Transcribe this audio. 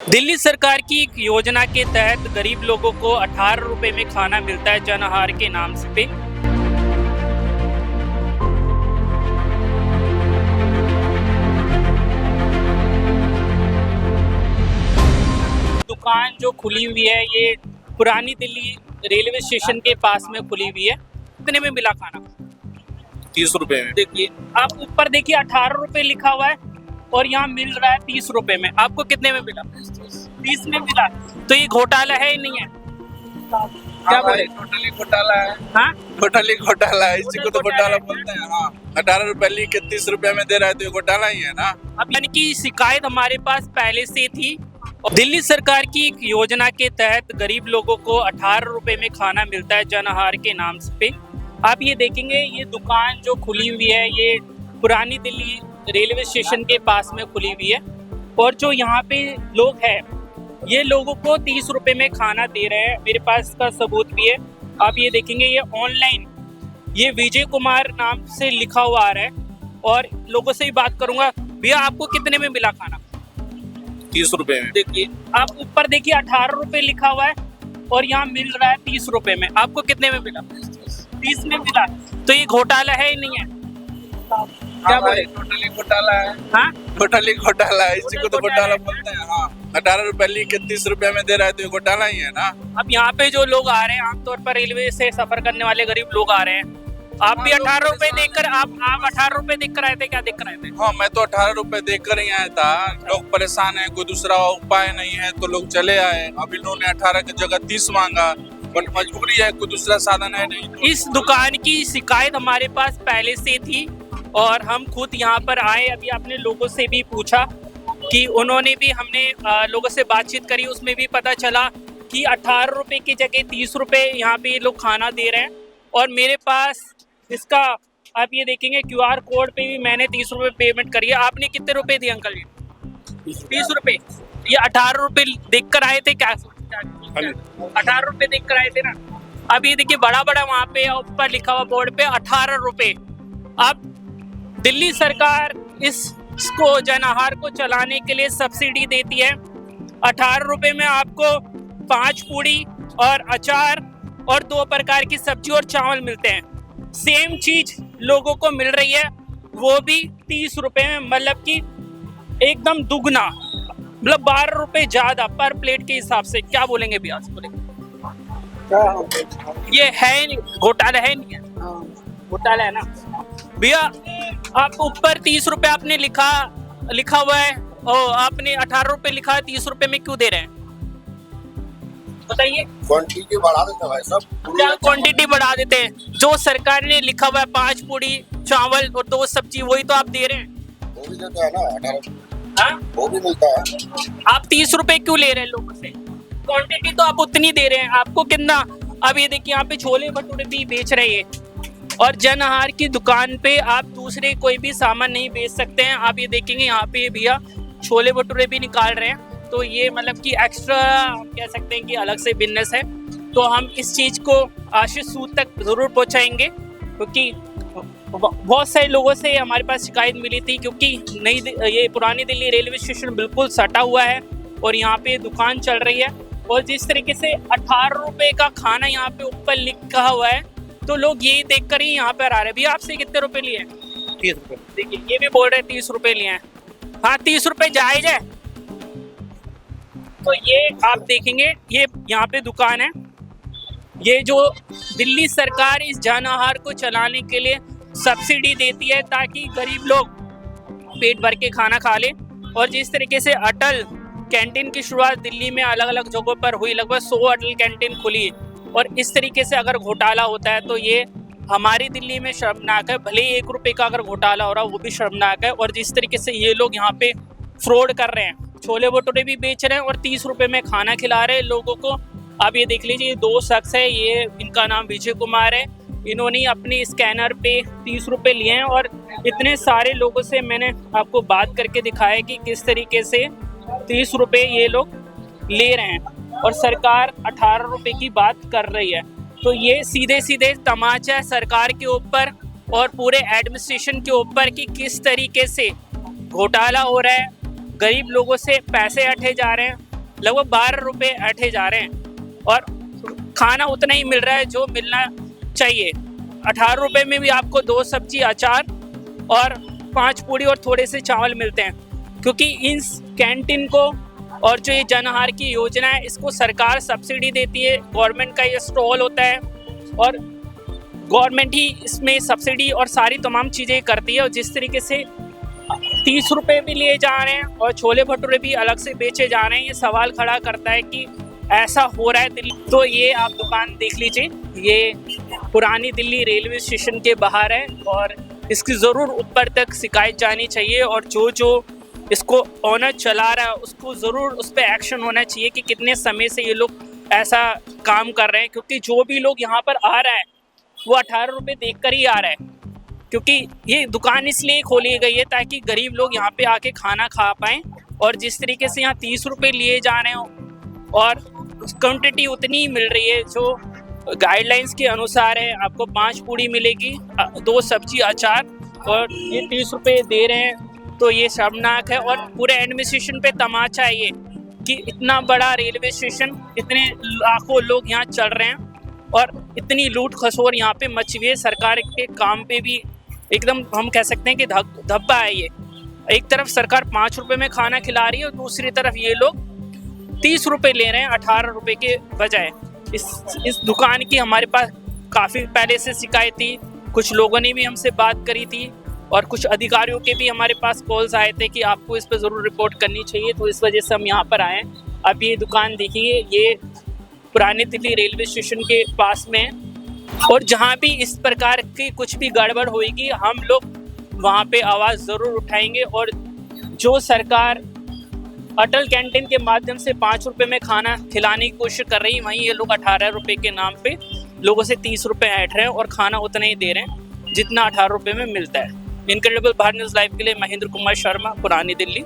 दिल्ली सरकार की एक योजना के तहत गरीब लोगों को 18 रुपए में खाना मिलता है जन आहार के नाम से पे। दुकान जो खुली हुई है ये पुरानी दिल्ली रेलवे स्टेशन के पास में खुली हुई है। कितने में मिला खाना? 30 रुपए में। देखिए आप ऊपर देखिए 18 रुपए लिखा हुआ है और यहाँ मिल रहा है 30 रुपए में। आपको कितने में मिला? 30 में मिला। तो ये घोटाला है ही नहीं है? क्या बोले? टोटली घोटाला है। हाँ, टोटली घोटाला है, इसी को तो घोटाला बोलते हैं। हाँ, 18 रुपए लिख के 30 रुपए में दे रहा है तो ये घोटाला ही है ना। अब यानी कि शिकायत हमारे पास पहले से थी। दिल्ली सरकार की एक योजना के तहत गरीब लोगों को 18 रुपए में खाना मिलता है जन आहार के नाम पे। आप ये देखेंगे ये दुकान जो खुली हुई है ये पुरानी दिल्ली रेलवे स्टेशन के पास में खुली हुई है और जो यहाँ पे लोग हैं ये लोगों को 30 रुपए में खाना दे रहे हैं। मेरे पास इसका सबूत भी है। आप ये देखेंगे ये ऑनलाइन ये विजय कुमार नाम से लिखा हुआ आ रहा है और लोगों से ही बात करूंगा। भैया आपको कितने में मिला खाना? 30 रुपए में। देखिए आप ऊपर देखिए 18 रुपए लिखा हुआ है और यहाँ मिल रहा है 30 रुपए में। आपको कितने में मिला? 30 में मिला। तो ये घोटाला है ही नहीं है? क्या बोले? टोटली घोटाला है। हाँ, टोटली घोटाला है, इसी को तो घोटाला बोलते हैं। हाँ, 18 रुपए लिख के 30 रुपए में दे रहा है तो ये घोटाला ही है ना। अब यहाँ पे जो लोग आ रहे हैं आमतौर पर रेलवे से सफर करने वाले गरीब लोग आ रहे हैं। आप भी 18 रुपए देकर आप 18 रुपए देकर आए थे? क्या देकर आए थे? हाँ, मैं तो 18 रुपए देकर ही आया था। लोग परेशान है, कोई दूसरा उपाय नहीं है तो लोग चले आए। अब इन्होंने 18 की जगह 30 मांगा, बट मजबूरी है, कोई दूसरा साधन है नहीं। इस दुकान की शिकायत हमारे पास पहले से थी और हम खुद यहाँ पर आए। अभी आपने लोगों से भी पूछा कि उन्होंने भी हमने लोगों से बातचीत करी, उसमें भी पता चला कि 18 रुपए की जगह 30 रुपए यहाँ पे ये लोग खाना दे रहे हैं। और मेरे पास इसका आप ये देखेंगे QR कोड पे भी मैंने 30 रुपए पेमेंट करी है। आपने कितने रुपए दिए अंकल जी? 30 रुपए। ये 18 रुपए देख कर आए थे क्या? 18 रुपए देख कर आए थे ना। अब ये देखिए बड़ा बड़ा वहाँ पे ऊपर लिखा हुआ बोर्ड पे 18 रुपए। अब दिल्ली सरकार इसको जन आहार को चलाने के लिए सब्सिडी देती है। 18 रुपए में आपको 5 पूड़ी और अचार और 2 प्रकार की सब्जी और चावल मिलते हैं। सेम चीज लोगों को मिल रही है वो भी 30 रुपए में, मतलब कि एकदम दुगना, मतलब 12 रुपए ज्यादा पर प्लेट के हिसाब से। क्या बोलेंगे भैया? ये है नहीं घोटाला? है नहीं है? घोटाला है ना भैया। आप ऊपर 30 रुपए आपने लिखा हुआ है और आपने 18 रुपए लिखा है, 30 रुपए में क्यों दे रहे हैं बताइए? क्वांटिटी बढ़ा देते हैं भाई साहब। क्या क्वांटिटी बढ़ा देते हैं? जो सरकार ने लिखा हुआ है 5 पूड़ी चावल और 2 सब्जी वही तो आप दे रहे हैं। वो भी देते हैं ना 18। हाँ? वो भी मिलता है। आप 30 रुपए क्यों ले रहे हैं लोगों से? क्वांटिटी तो आप उतनी दे रहे हैं। आपको कितना? अब ये देखिए यहाँ पे छोले भटूरे भी बेच रहे हैं और जन आहार की दुकान पे आप दूसरे कोई भी सामान नहीं बेच सकते हैं। आप ये देखेंगे यहाँ पे भैया छोले भटूरे भी निकाल रहे हैं। तो ये मतलब कि एक्स्ट्रा हम कह सकते हैं कि अलग से बिजनेस है। तो हम इस चीज़ को आशीष सूद तक ज़रूर पहुँचाएंगे क्योंकि बहुत सारे लोगों से हमारे पास शिकायत मिली थी क्योंकि ये पुरानी दिल्ली रेलवे स्टेशन बिल्कुल सटा हुआ है और यहाँ पे दुकान चल रही है और जिस तरीके से 18 रुपए का खाना यहाँ पे ऊपर लिखा हुआ है तो लोग यही देखकर ही यहाँ पर आ रहे हैं। भैया आपसे कितने रुपए लिए? 30 रुपए। देखिए ये भी बोल रहे 30 रुपए लिए हैं। हाँ 30 रुपए जायज है। तो ये आप देखेंगे ये यहाँ पे दुकान है। ये जो दिल्ली सरकार इस जन आहार को चलाने के लिए सब्सिडी देती है ताकि गरीब लोग पेट भर के खाना खा ले। और जिस तरीके से अटल कैंटीन की शुरुआत दिल्ली में अलग अलग जगहों पर हुई, लगभग 100 अटल कैंटीन खुली और इस तरीके से अगर घोटाला होता है तो ये हमारी दिल्ली में शर्मनाक है। भले ही 1 रुपए का अगर घोटाला हो रहा है वो भी शर्मनाक है। और जिस तरीके से ये लोग यहाँ पे फ्रॉड कर रहे हैं, छोले भटूरे भी बेच रहे हैं और 30 रुपए में खाना खिला रहे हैं लोगों को। आप ये देख लीजिए 2 शख्स है, ये इनका नाम विजय कुमार है। इन्होंने अपने स्कैनर पे 30 रुपए लिए हैं और इतने सारे लोगों से मैंने आपको बात करके दिखाया कि किस तरीके से 30 रुपए ये लोग ले रहे हैं और सरकार 18 रुपए की बात कर रही है। तो ये सीधे सीधे तमाचा है सरकार के ऊपर और पूरे एडमिनिस्ट्रेशन के ऊपर कि किस तरीके से घोटाला हो रहा है, गरीब लोगों से पैसे अठे जा रहे हैं लगभग 12 रुपये ऐंठे जा रहे हैं और खाना उतना ही मिल रहा है जो मिलना चाहिए। 18 रुपये में भी आपको 2 सब्जी, अचार और 5 पूड़ी और थोड़े से चावल मिलते हैं, क्योंकि इन कैंटीन को और जो ये जन आहार की योजना है इसको सरकार सब्सिडी देती है। गवर्नमेंट का ये स्टॉल होता है और गवर्नमेंट ही इसमें सब्सिडी और सारी तमाम चीज़ें करती है। और जिस तरीके से 30 रुपये भी लिए जा रहे हैं और छोले भटूरे भी अलग से बेचे जा रहे हैं, ये सवाल खड़ा करता है कि ऐसा हो रहा है दिल्ली। तो ये आप दुकान देख लीजिए, ये पुरानी दिल्ली रेलवे स्टेशन के बाहर है और इसकी ज़रूर ऊपर तक शिकायत जानी चाहिए और जो इसको ऑनर चला रहा है उसको ज़रूर उस पर एक्शन होना चाहिए कि कितने समय से ये लोग ऐसा काम कर रहे हैं। क्योंकि जो भी लोग यहाँ पर आ रहा है वो 18 रुपये देख कर ही आ रहा है, क्योंकि ये दुकान इसलिए खोली गई है ताकि गरीब लोग यहाँ पे आके खाना खा पाएँ। और जिस तरीके से यहाँ 30 रुपये लिए जा रहे हैं और क्वांटिटी उतनी ही मिल रही है जो गाइडलाइंस के अनुसार है, आपको 5 पूड़ी मिलेगी, 2 सब्जी, अचार, और ये 30 रुपये दे रहे हैं, तो ये शर्मनाक है। और पूरे एडमिनिस्ट्रेशन पे तमाचा है ये कि इतना बड़ा रेलवे स्टेशन, इतने लाखों लोग यहाँ चल रहे हैं और इतनी लूट खसोर यहाँ पे मची हुई है। सरकार के काम पे भी एकदम हम कह सकते हैं कि धब्बा है ये। एक तरफ सरकार 5 रुपये में खाना खिला रही है और दूसरी तरफ ये लोग 30 रुपये ले रहे हैं 18 रुपये के बजाय। इस दुकान की हमारे पास काफ़ी पहले से शिकायत थी, कुछ लोगों ने भी हमसे बात करी थी और कुछ अधिकारियों के भी हमारे पास कॉल्स आए थे कि आपको इस पर ज़रूर रिपोर्ट करनी चाहिए, तो इस वजह से हम यहाँ पर आए। अब ये दुकान देखिए, ये पुरानी दिल्ली रेलवे स्टेशन के पास में है और जहाँ भी इस प्रकार की कुछ भी गड़बड़ होएगी हम लोग वहाँ पे आवाज़ ज़रूर उठाएंगे। और जो सरकार अटल कैंटीन के माध्यम से 5 रुपये में खाना खिलाने की कोशिश कर रही है, वहीं ये लोग 18 रुपये के नाम पे लोगों से 30 रुपये ऐंठ रहे हैं और खाना उतना ही दे रहे हैं जितना 18 रुपये में मिलता है। इनक्रेडिबल भारत न्यूज़ लाइव के लिए महेंद्र कुमार शर्मा, पुरानी दिल्ली।